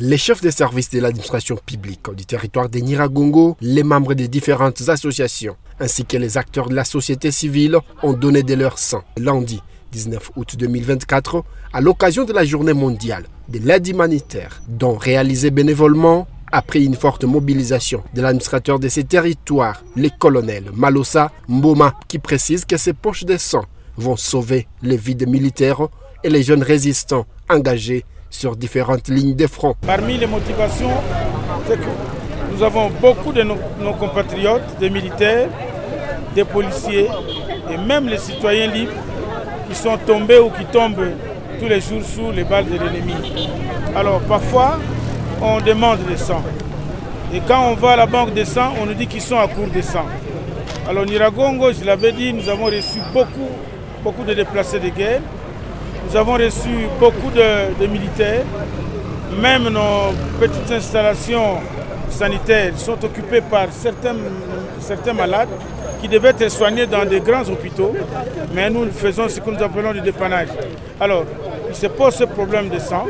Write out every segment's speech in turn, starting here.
Les chefs des services de l'administration publique du territoire de Nyiragongo, les membres des différentes associations, ainsi que les acteurs de la société civile ont donné de leur sang lundi 19 août 2024 à l'occasion de la journée mondiale de l'aide humanitaire, dont réalisée bénévolement après une forte mobilisation de l'administrateur de ces territoires, le colonel Malosa Mboma, qui précise que ces poches de sang vont sauver les vies des militaires et les jeunes résistants engagés sur différentes lignes de front. Parmi les motivations, c'est que nous avons beaucoup de nos compatriotes, des militaires, des policiers et même les citoyens libres qui sont tombés ou qui tombent tous les jours sous les balles de l'ennemi. Alors parfois, on demande des sang. Et quand on va à la banque de sang, on nous dit qu'ils sont à court de sang. Alors Nyiragongo, je l'avais dit, nous avons reçu beaucoup de déplacés de guerre. Nous avons reçu beaucoup de militaires. Même nos petites installations sanitaires sont occupées par certains malades qui devaient être soignés dans des grands hôpitaux. Mais nous faisons ce que nous appelons du dépannage. Alors, il se pose ce problème de sang.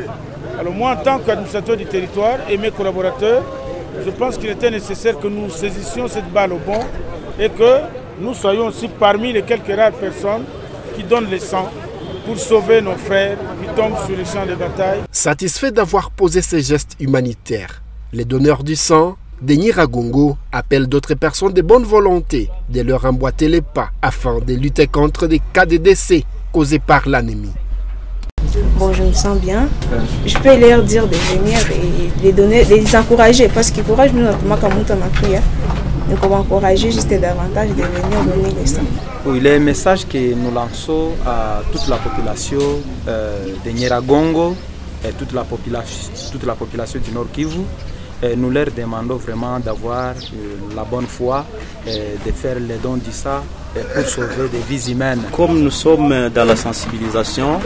Alors moi, en tant qu'administrateur du territoire et mes collaborateurs, je pense qu'il était nécessaire que nous saisissions cette balle au bon et que nous soyons aussi parmi les quelques rares personnes qui donnent le sang pour sauver nos frères qui tombent sur les champs de bataille. Satisfait d'avoir posé ces gestes humanitaires, les donneurs du sang de Nyiragongo appellent d'autres personnes de bonne volonté de leur emboîter les pas afin de lutter contre des cas de décès causés par l'ennemi. Bon, je me sens bien. Je peux leur dire de venir et les encourager parce qu'ils couragent nous comme on m'a pris. Donc on va encourager juste davantage de venir donner le sang. Oui, les messages que nous lançons à toute la population de Nyiragongo et toute la population du Nord Kivu, nous leur demandons vraiment d'avoir la bonne foi, de faire les dons du sang pour sauver des vies humaines. Comme nous sommes dans la sensibilisation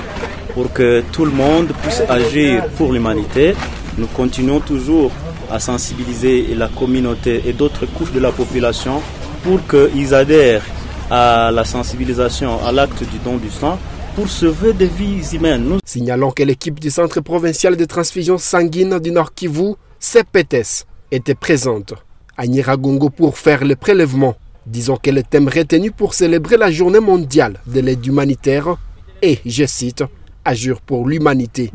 pour que tout le monde puisse agir pour l'humanité, nous continuons toujours à sensibiliser la communauté et d'autres couches de la population pour qu'ils adhèrent à la sensibilisation, à l'acte du don du sang pour sauver des vies humaines. Signalons que l'équipe du Centre provincial de transfusion sanguine du Nord Kivu, CPTS, était présente à Nyiragongo pour faire le prélèvement. Disons que le thème retenu pour célébrer la journée mondiale de l'aide humanitaire est, je cite, agir pour l'humanité.